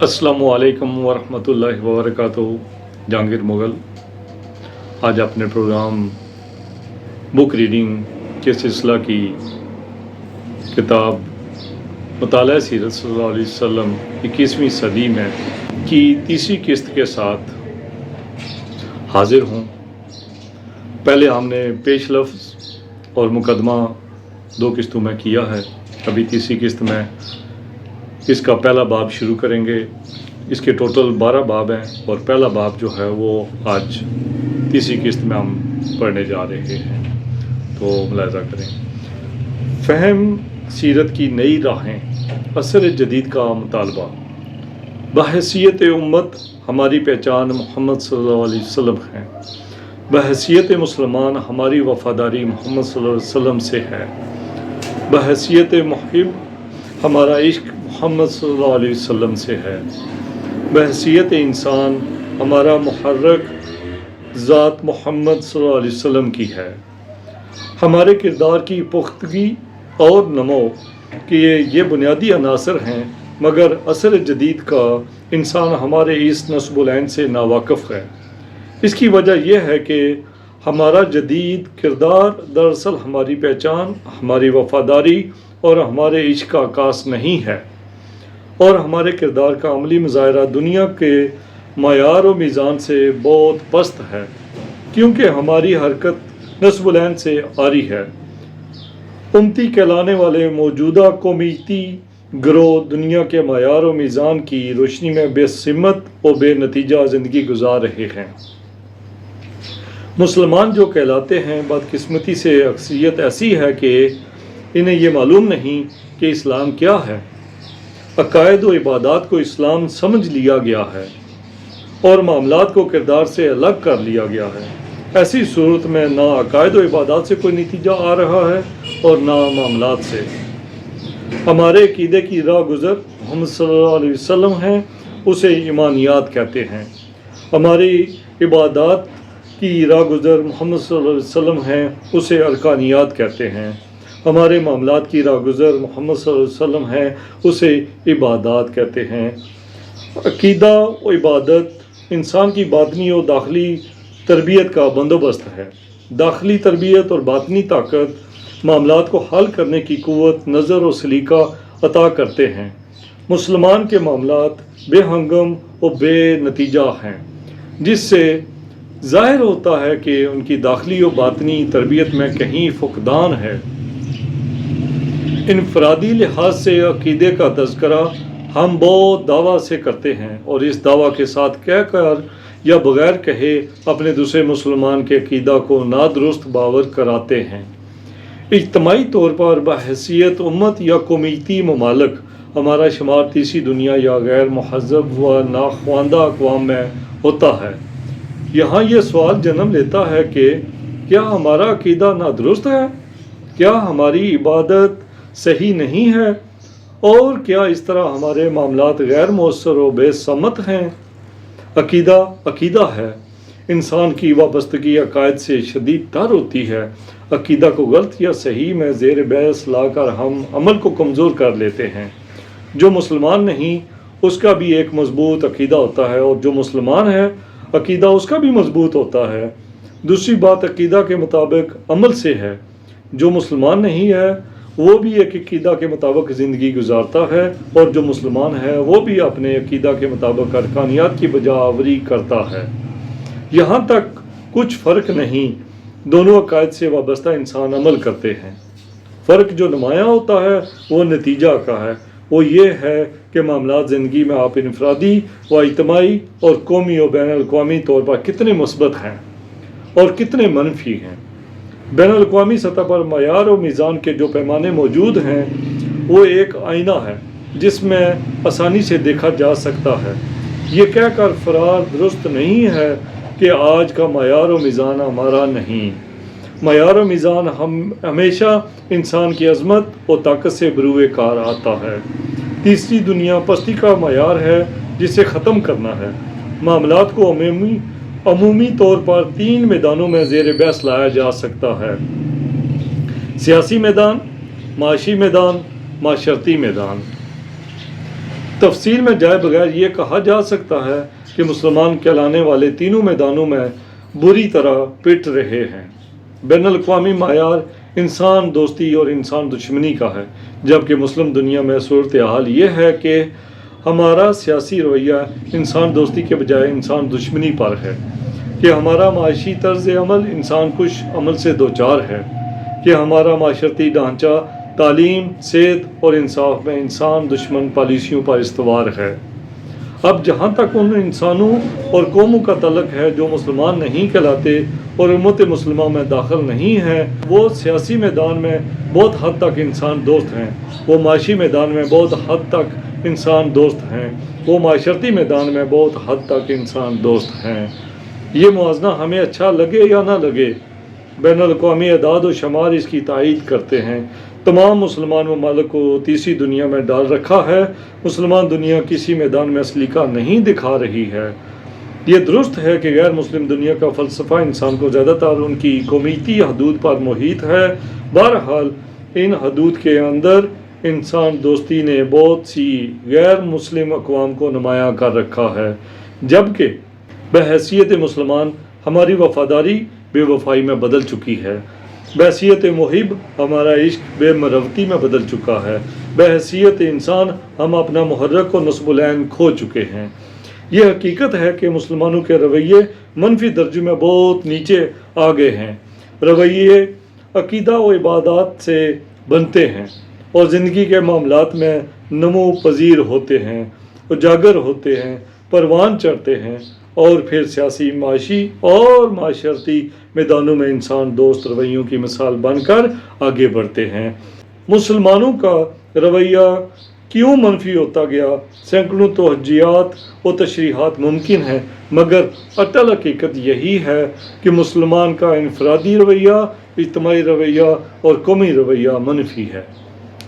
السلام علیکم ورحمۃ اللہ وبرکاتہ۔ جہانگیر مغل آج اپنے پروگرام بک ریڈنگ کے سلسلہ کی کتاب مطالعہ سیرت صلی اللہ علیہ وسلم 21ویں صدی میں کی تیسری قسط کے ساتھ حاضر ہوں۔ پہلے ہم نے پیش لفظ اور مقدمہ 2 قسطوں میں کیا ہے، ابھی تیسری قسط میں اس کا پہلا باب شروع کریں گے۔ اس کے ٹوٹل 12 باب ہیں اور پہلا باب جو ہے وہ آج تیسری قسط میں ہم پڑھنے جا رہے ہیں، تو ملاحظہ کریں۔ فہم سیرت کی نئی راہیں، عصر جدید کا مطالبہ۔ بحیثیت امت ہماری پہچان محمد صلی اللہ علیہ وسلم ہے۔ بحیثیت مسلمان ہماری وفاداری محمد صلی اللہ علیہ وسلم سے ہے۔ بحیثیت محب ہمارا عشق محمد صلی اللہ علیہ وسلم سے ہے۔ بحیثیت انسان ہمارا محرک ذات محمد صلی اللہ علیہ وسلم کی ہے۔ ہمارے کردار کی پختگی اور نمو کے یہ بنیادی عناصر ہیں، مگر عصر جدید کا انسان ہمارے اس نصب العین سے ناواقف ہے۔ اس کی وجہ یہ ہے کہ ہمارا جدید کردار دراصل ہماری پہچان، ہماری وفاداری اور ہمارے عشق کا عکاس نہیں ہے، اور ہمارے کردار کا عملی مظاہرہ دنیا کے معیار و میزان سے بہت پست ہے، کیونکہ ہماری حرکت نصب العین سے عاری ہے۔ امتی کہلانے والے موجودہ قومیتی گروہ دنیا کے معیار و میزان کی روشنی میں بے سمت و بے نتیجہ زندگی گزار رہے ہیں۔ مسلمان جو کہلاتے ہیں، بدقسمتی سے اکثریت ایسی ہے کہ انہیں یہ معلوم نہیں کہ اسلام کیا ہے۔ عقائد و عبادات کو اسلام سمجھ لیا گیا ہے اور معاملات کو کردار سے الگ کر لیا گیا ہے۔ ایسی صورت میں نہ عقائد و عبادات سے کوئی نتیجہ آ رہا ہے اور نہ معاملات سے۔ ہمارے عقیدے کی راہ گزر محمد صلی اللہ علیہ وسلم ہے، اسے ایمانیات کہتے ہیں۔ ہماری عبادات کی راہ گزر محمد صلی اللہ علیہ وسلم ہے، اسے ارکانیات کہتے ہیں۔ ہمارے معاملات کی راہ گزر محمد صلی اللہ علیہ وسلم ہے، اسے عبادات کہتے ہیں۔ عقیدہ و عبادت انسان کی باطنی و داخلی تربیت کا بندوبست ہے۔ داخلی تربیت اور باطنی طاقت معاملات کو حل کرنے کی قوت، نظر و سلیقہ عطا کرتے ہیں۔ مسلمان کے معاملات بے ہنگم و بے نتیجہ ہیں، جس سے ظاہر ہوتا ہے کہ ان کی داخلی و باطنی تربیت میں کہیں فقدان ہے۔ انفرادی لحاظ سے عقیدے کا تذکرہ ہم بہت دعویٰ سے کرتے ہیں، اور اس دعویٰ کے ساتھ کہہ کر یا بغیر کہے اپنے دوسرے مسلمان کے عقیدہ کو نادرست باور کراتے ہیں۔ اجتماعی طور پر بحیثیت امت یا قومیتی ممالک ہمارا شمار تیسری دنیا یا غیر مہذب و ناخواندہ اقوام میں ہوتا ہے۔ یہاں یہ سوال جنم لیتا ہے کہ کیا ہمارا عقیدہ نادرست ہے؟ کیا ہماری عبادت صحیح نہیں ہے؟ اور کیا اس طرح ہمارے معاملات غیر مؤثر و بے سمت ہیں؟ عقیدہ ہے۔ انسان کی وابستگی عقائد سے شدید تر ہوتی ہے۔ عقیدہ کو غلط یا صحیح میں زیر بحث لا کر ہم عمل کو کمزور کر لیتے ہیں۔ جو مسلمان نہیں، اس کا بھی ایک مضبوط عقیدہ ہوتا ہے، اور جو مسلمان ہے، عقیدہ اس کا بھی مضبوط ہوتا ہے۔ دوسری بات عقیدہ کے مطابق عمل سے ہے۔ جو مسلمان نہیں ہے، وہ بھی ایک عقیدہ کے مطابق زندگی گزارتا ہے، اور جو مسلمان ہے وہ بھی اپنے عقیدہ کے مطابق ارکانیات کی بجا آوری کرتا ہے۔ یہاں تک کچھ فرق نہیں، دونوں عقائد سے وابستہ انسان عمل کرتے ہیں۔ فرق جو نمایاں ہوتا ہے وہ نتیجہ کا ہے، وہ یہ ہے کہ معاملات زندگی میں آپ انفرادی و اجتماعی اور قومی و بین الاقوامی طور پر کتنے مثبت ہیں اور کتنے منفی ہیں۔ بین الاقوامی سطح پر معیار و میزان کے جو پیمانے موجود ہیں، وہ ایک آئینہ ہے جس میں آسانی سے دیکھا جا سکتا ہے۔ یہ کہہ کر فرار درست نہیں ہے کہ آج کا معیار و میزان ہمارا نہیں۔ معیار و میزان ہمیشہ انسان کی عظمت و طاقت سے بروئے کار آتا ہے۔ تیسری دنیا پستی کا معیار ہے جسے ختم کرنا ہے۔ معاملات کو عمومی طور پر 3 میدانوں میں زیر بحث لایا جا سکتا ہے: سیاسی میدان، معاشی میدان، معاشرتی میدان۔ تفصیل میں جائے بغیر یہ کہا جا سکتا ہے کہ مسلمان کہلانے والے تینوں میدانوں میں بری طرح پٹ رہے ہیں۔ بین الاقوامی معیار انسان دوستی اور انسان دشمنی کا ہے، جبکہ مسلم دنیا میں صورتحال یہ ہے کہ ہمارا سیاسی رویہ انسان دوستی کے بجائے انسان دشمنی پر ہے، کہ ہمارا معاشی طرز عمل انسان کش عمل سے دوچار ہے، کہ ہمارا معاشرتی ڈھانچہ تعلیم، صحت اور انصاف میں انسان دشمن پالیسیوں پر استوار ہے۔ اب جہاں تک ان انسانوں اور قوموں کا تعلق ہے جو مسلمان نہیں کہلاتے اور امت مسلمہ میں داخل نہیں ہیں، وہ سیاسی میدان میں بہت حد تک انسان دوست ہیں، وہ معاشی میدان میں بہت حد تک انسان دوست ہیں، وہ معاشرتی میدان میں بہت حد تک انسان دوست ہیں۔ یہ موازنہ ہمیں اچھا لگے یا نہ لگے، بین الاقوامی اعداد و شمار اس کی تائید کرتے ہیں۔ تمام مسلمان ممالک کو تیسری دنیا میں ڈال رکھا ہے۔ مسلمان دنیا کسی میدان میں سلیقہ نہیں دکھا رہی ہے۔ یہ درست ہے کہ غیر مسلم دنیا کا فلسفہ انسان کو زیادہ تر ان کی قومیتی حدود پر محیط ہے۔ بہرحال ان حدود کے اندر انسان دوستی نے بہت سی غیر مسلم اقوام کو نمایاں کر رکھا ہے، جبکہ بحیثیت مسلمان ہماری وفاداری بے وفائی میں بدل چکی ہے، بحیثیت محب ہمارا عشق بے مروتی میں بدل چکا ہے، بحیثیت انسان ہم اپنا محرک و نصب العین کھو چکے ہیں۔ یہ حقیقت ہے کہ مسلمانوں کے رویے منفی درجے میں بہت نیچے آ گئے ہیں۔ رویے عقیدہ و عبادات سے بنتے ہیں اور زندگی کے معاملات میں نمو پذیر ہوتے ہیں، اجاگر ہوتے ہیں، پروان چڑھتے ہیں اور پھر سیاسی، معاشی اور معاشرتی میدانوں میں انسان دوست رویوں کی مثال بن کر آگے بڑھتے ہیں۔ مسلمانوں کا رویہ کیوں منفی ہوتا گیا؟ سینکڑوں توجیہات و تشریحات ممکن ہیں، مگر اٹل حقیقت یہی ہے کہ مسلمان کا انفرادی رویہ، اجتماعی رویہ اور قومی رویہ منفی ہے۔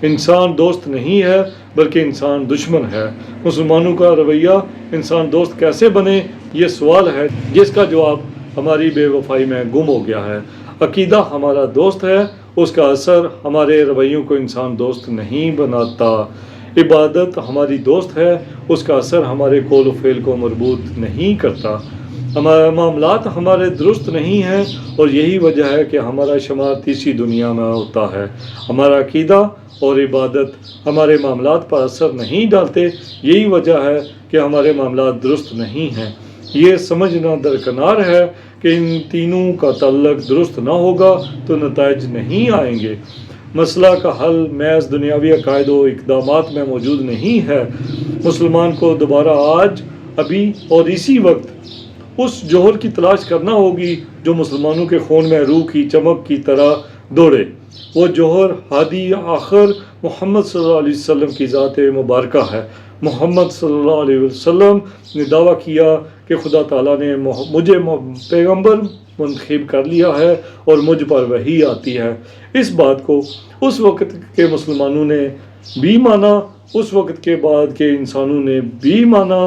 انسان دوست نہیں ہے بلکہ انسان دشمن ہے۔ مسلمانوں کا رویہ انسان دوست کیسے بنے، یہ سوال ہے جس کا جواب ہماری بے وفائی میں گم ہو گیا ہے۔ عقیدہ ہمارا دوست ہے، اس کا اثر ہمارے رویوں کو انسان دوست نہیں بناتا۔ عبادت ہماری دوست ہے، اس کا اثر ہمارے قول و فعل کو مربوط نہیں کرتا۔ ہمارے معاملات ہمارے درست نہیں ہیں اور یہی وجہ ہے کہ ہمارا شمار تیسری دنیا میں ہوتا ہے۔ ہمارا عقیدہ اور عبادت ہمارے معاملات پر اثر نہیں ڈالتے، یہی وجہ ہے کہ ہمارے معاملات درست نہیں ہیں۔ یہ سمجھنا درکنار ہے کہ ان تینوں کا تعلق درست نہ ہوگا تو نتائج نہیں آئیں گے۔ مسئلہ کا حل محض دنیاوی عقائد و اقدامات میں موجود نہیں ہے۔ مسلمان کو دوبارہ آج، ابھی اور اسی وقت اس جوہر کی تلاش کرنا ہوگی جو مسلمانوں کے خون میں روح کی چمک کی طرح دوڑے۔ وہ جوہر ہادی آخر محمد صلی اللہ علیہ وسلم کی ذات مبارکہ ہے۔ محمد صلی اللہ علیہ وسلم نے دعویٰ کیا کہ خدا تعالیٰ نے مجھے پیغمبر منتخب کر لیا ہے اور مجھ پر وحی آتی ہے۔ اس بات کو اس وقت کے مسلمانوں نے بھی مانا، اس وقت کے بعد کے انسانوں نے بھی مانا،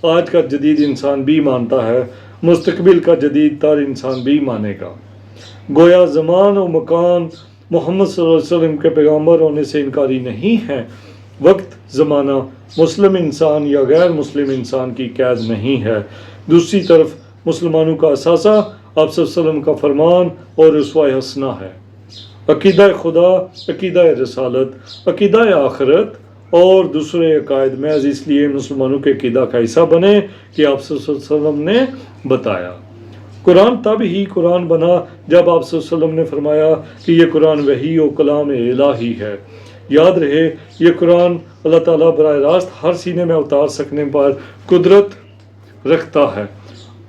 آج کا جدید انسان بھی مانتا ہے، مستقبل کا جدید تر انسان بھی مانے گا۔ گویا زمان و مکان محمد صلی اللہ علیہ وسلم کے پیغمبر ہونے سے انکاری نہیں ہے۔ وقت، زمانہ مسلم انسان یا غیر مسلم انسان کی قید نہیں ہے۔ دوسری طرف مسلمانوں کا اثاثہ آپ صلی اللہ علیہ وسلم کا فرمان اور اسوہ حسنہ ہے۔ عقیدہ خدا، عقیدہ رسالت، عقیدہ آخرت اور دوسرے عقائد محض اس لیے مسلمانوں کے عقیدہ کا حصہ بنے کہ آپ صلی اللہ علیہ وسلم نے بتایا۔ قرآن تب ہی قرآن بنا جب آپ صلی اللہ علیہ وسلم نے فرمایا کہ یہ قرآن وحی و کلام الہی ہے۔ یاد رہے، یہ قرآن اللہ تعالیٰ براہ راست ہر سینے میں اتار سکنے پر قدرت رکھتا ہے،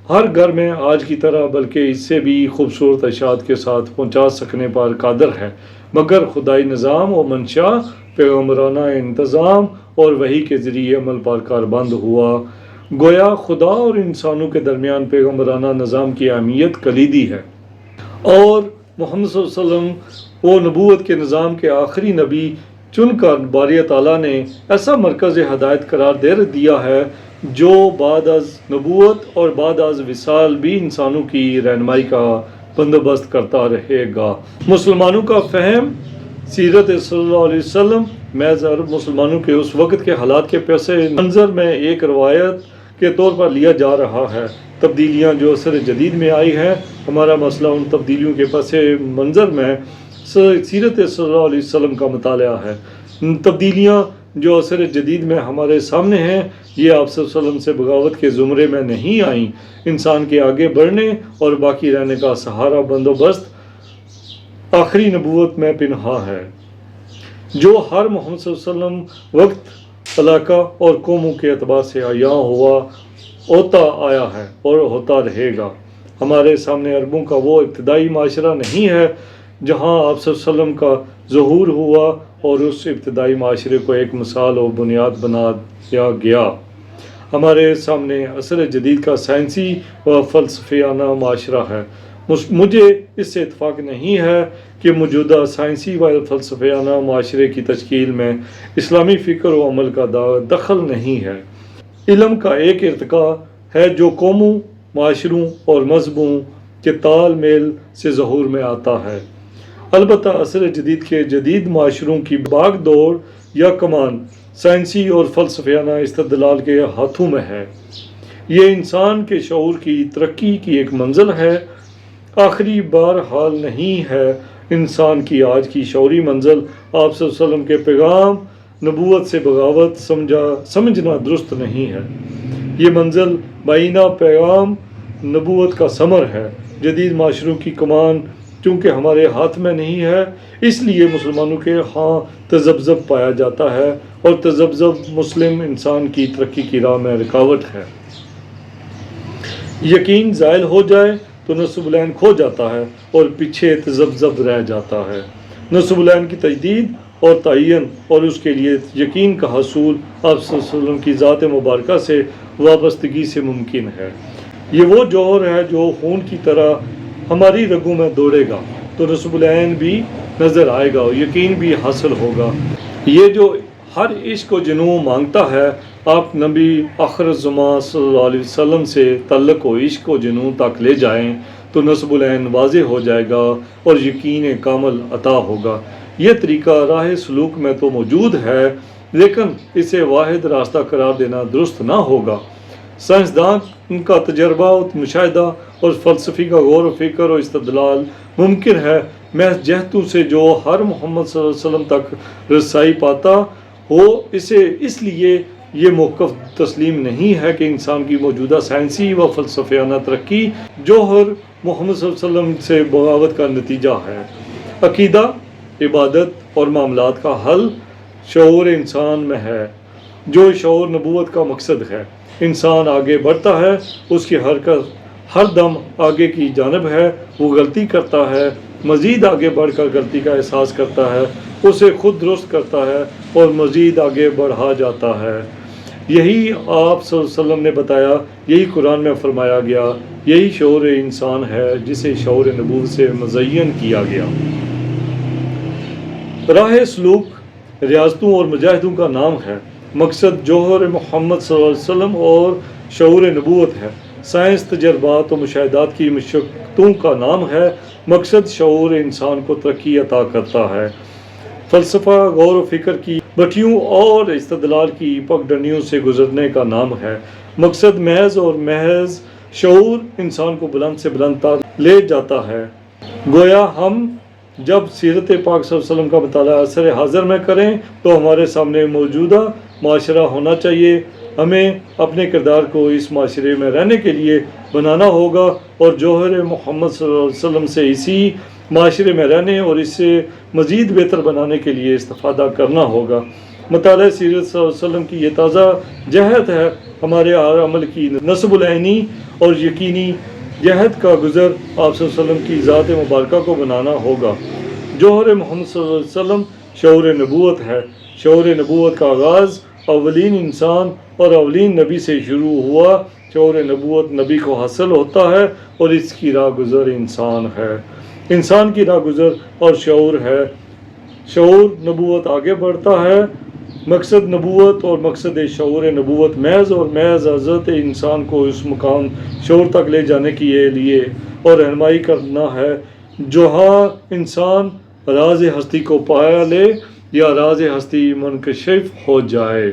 ہر گھر میں آج کی طرح بلکہ اس سے بھی خوبصورت اشاعت کے ساتھ پہنچا سکنے پر قادر ہے، مگر خدائی نظام و منشا پیغمبرانہ انتظام اور وحی کے ذریعے عمل پر کاربند ہوا۔ گویا خدا اور انسانوں کے درمیان پیغمبرانہ نظام کی اہمیت کلیدی ہے، اور محمد صلی اللہ علیہ وسلم وہ نبوت کے نظام کے آخری نبی چن کر باری تعالیٰ نے ایسا مرکز ہدایت قرار دے دیا ہے جو بعد از نبوت اور بعد از وصال بھی انسانوں کی رہنمائی کا بندوبست کرتا رہے گا۔ مسلمانوں کا فہم سیرت صلی اللہ علیہ وسلم محض عرب مسلمانوں کے اس وقت کے حالات کے پس منظر میں ایک روایت کے طور پر لیا جا رہا ہے۔ تبدیلیاں جو عصر جدید میں آئی ہیں، ہمارا مسئلہ ان تبدیلیوں کے پس منظر میں سیرت صلی اللہ علیہ وسلم کا مطالعہ ہے۔ تبدیلیاں جو عصر جدید میں ہمارے سامنے ہیں، یہ آپ صلی اللہ علیہ وسلم سے بغاوت کے زمرے میں نہیں آئیں۔ انسان کے آگے بڑھنے اور باقی رہنے کا سہارا بندوبست آخری نبوت میں پنہا ہے، جو ہر محمد صلی اللہ علیہ وسلم وقت، علاقہ اور قوموں کے اعتبار سے عیاں ہوتا آیا ہے اور ہوتا رہے گا۔ ہمارے سامنے عربوں کا وہ ابتدائی معاشرہ نہیں ہے جہاں آپ صلی اللہ علیہ وسلم کا ظہور ہوا اور اس ابتدائی معاشرے کو ایک مثال و بنیاد بنا دیا گیا۔ ہمارے سامنے عصر جدید کا سائنسی و فلسفیانہ معاشرہ ہے۔ مجھے اس سے اتفاق نہیں ہے کہ موجودہ سائنسی و فلسفیانہ معاشرے کی تشکیل میں اسلامی فکر و عمل کا دخل نہیں ہے۔ علم کا ایک ارتقاء ہے جو قوموں، معاشروں اور مذہبوں کے تال میل سے ظہور میں آتا ہے۔ البتہ عصر جدید کے جدید معاشروں کی باغ دوڑ یا کمان سائنسی اور فلسفیانہ استدلال کے ہاتھوں میں ہے۔ یہ انسان کے شعور کی ترقی کی ایک منزل ہے، آخری بہرحال نہیں ہے۔ انسان کی آج کی شعوری منزل آپ صلی اللہ علیہ وسلم کے پیغام نبوت سے بغاوت سمجھنا درست نہیں ہے۔ یہ منزل بعینہ پیغام نبوت کا ثمر ہے۔ جدید معاشروں کی کمان چونکہ ہمارے ہاتھ میں نہیں ہے، اس لیے مسلمانوں کے ہاں تذبذب پایا جاتا ہے، اور تذبذب مسلم انسان کی ترقی کی راہ میں رکاوٹ ہے۔ یقین زائل ہو جائے تو نصب العین کھو جاتا ہے اور پیچھے تذبذب رہ جاتا ہے۔ نصب العین کی تجدید اور تعین اور اس کے لیے یقین کا حصول آپ صلی اللہ علیہ وسلم کی ذات مبارکہ سے وابستگی سے ممکن ہے۔ یہ وہ جوہر ہے جو خون کی طرح ہماری رگوں میں دوڑے گا تو نصب العین بھی نظر آئے گا اور یقین بھی حاصل ہوگا۔ یہ جو ہر عشق و جنوں مانگتا ہے، آپ نبی آخر الزماں صلی اللہ علیہ وسلم سے تعلق و عشق و جنوں تک لے جائیں تو نصب العین واضح ہو جائے گا اور یقین کامل عطا ہوگا۔ یہ طریقہ راہ سلوک میں تو موجود ہے، لیکن اسے واحد راستہ قرار دینا درست نہ ہوگا۔ سائنسدان کا تجربہ و مشاہدہ اور فلسفی کا غور و فکر و استدلال ممکن ہے محض جہتوں سے جو ہر محمد صلی اللہ علیہ وسلم تک رسائی پاتا ہو۔ اس لیے یہ موقف تسلیم نہیں ہے کہ انسان کی موجودہ سائنسی و فلسفیانہ ترقی جوہر محمد صلی اللہ علیہ وسلم سے بغاوت کا نتیجہ ہے۔ عقیدہ، عبادت اور معاملات کا حل شعور انسان میں ہے، جو شعور نبوت کا مقصد ہے۔ انسان آگے بڑھتا ہے، اس کی حرکت ہر دم آگے کی جانب ہے۔ وہ غلطی کرتا ہے، مزید آگے بڑھ کر غلطی کا احساس کرتا ہے، اسے خود درست کرتا ہے اور مزید آگے بڑھا جاتا ہے۔ یہی آپ صلی اللہ علیہ وسلم نے بتایا، یہی قرآن میں فرمایا گیا، یہی شعور انسان ہے جسے شعور نبوت سے مزین کیا گیا۔ راہ سلوک ریاضتوں اور مجاہدوں کا نام ہے، مقصد جوہر محمد صلی اللہ علیہ وسلم اور شعور نبوت ہے۔ سائنس تجربات و مشاہدات کی مشقتوں کا نام ہے، مقصد شعور انسان کو ترقی عطا کرتا ہے۔ فلسفہ غور و فکر کی بٹھیوں اور استدلال کی پگڈنڈیوں سے گزرنے کا نام ہے، مقصد محض اور محض شعور انسان کو بلند سے بلند تر لے جاتا ہے۔ گویا ہم جب سیرت پاک صلی اللہ علیہ وسلم کا مطالعہ عصر حاضر میں کریں تو ہمارے سامنے موجودہ معاشرہ ہونا چاہیے۔ ہمیں اپنے کردار کو اس معاشرے میں رہنے کے لیے بنانا ہوگا اور جوہر محمد صلی اللہ علیہ وسلم سے اسی معاشرے میں رہنے اور اسے مزید بہتر بنانے کے لیے استفادہ کرنا ہوگا۔ مطالعہ سیرت صلی اللہ علیہ وسلم کی یہ تازہ جہد ہے، ہمارے ہر عمل کی نصب العینی اور یقینی جہد کا گزر آپ صلی اللہ علیہ وسلم کی ذات مبارکہ کو بنانا ہوگا۔ جوہر محمد صلی اللہ علیہ وسلم شعور نبوت ہے۔ شعور نبوت کا آغاز اولین انسان اور اولین نبی سے شروع ہوا۔ شعور نبوت نبی کو حاصل ہوتا ہے اور اس کی راہ گزر انسان ہے۔ انسان کی راہ گزر اور شعور ہے۔ شعور نبوت آگے بڑھتا ہے۔ مقصد نبوت اور مقصد شعور نبوت محض اور محض حضرت انسان کو اس مقام شعور تک لے جانے کے لیے اور رہنمائی کرنا ہے جہاں انسان راز ہستی کو پایا لے یا راز ہستی منکشف ہو جائے۔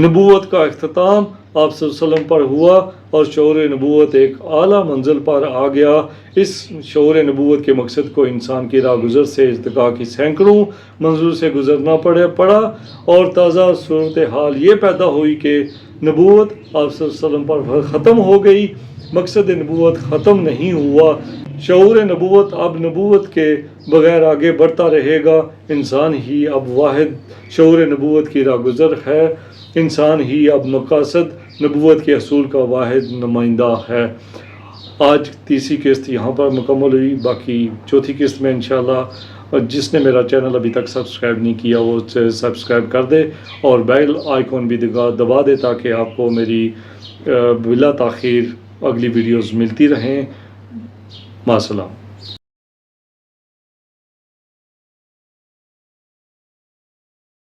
نبوت کا اختتام آپ صلی اللہ علیہ وسلم پر ہوا اور شعور نبوت ایک اعلیٰ منزل پر آ گیا۔ اس شعور نبوت کے مقصد کو انسان کی راہ گزر سے ارتقاء کی سینکڑوں منزل سے گزرنا پڑا اور تازہ صورتحال یہ پیدا ہوئی کہ نبوت آپ صلی اللہ علیہ وسلم پر ختم ہو گئی، مقصد نبوت ختم نہیں ہوا۔ شعور نبوت اب نبوت کے بغیر آگے بڑھتا رہے گا۔ انسان ہی اب واحد شعور نبوت کی راہ گزر ہے، انسان ہی اب مقاصد نبوت کے حصول کا واحد نمائندہ ہے۔ آج تیسری قسط یہاں پر مکمل ہوئی، باقی چوتھی قسط میں انشاءاللہ، اور جس نے میرا چینل ابھی تک سبسکرائب نہیں کیا وہ سبسکرائب کر دے اور بیل آئیکن بھی دبا دے تاکہ آپ کو میری بلا تاخیر اگلی ویڈیوز ملتی رہیں۔ مع السلامہ۔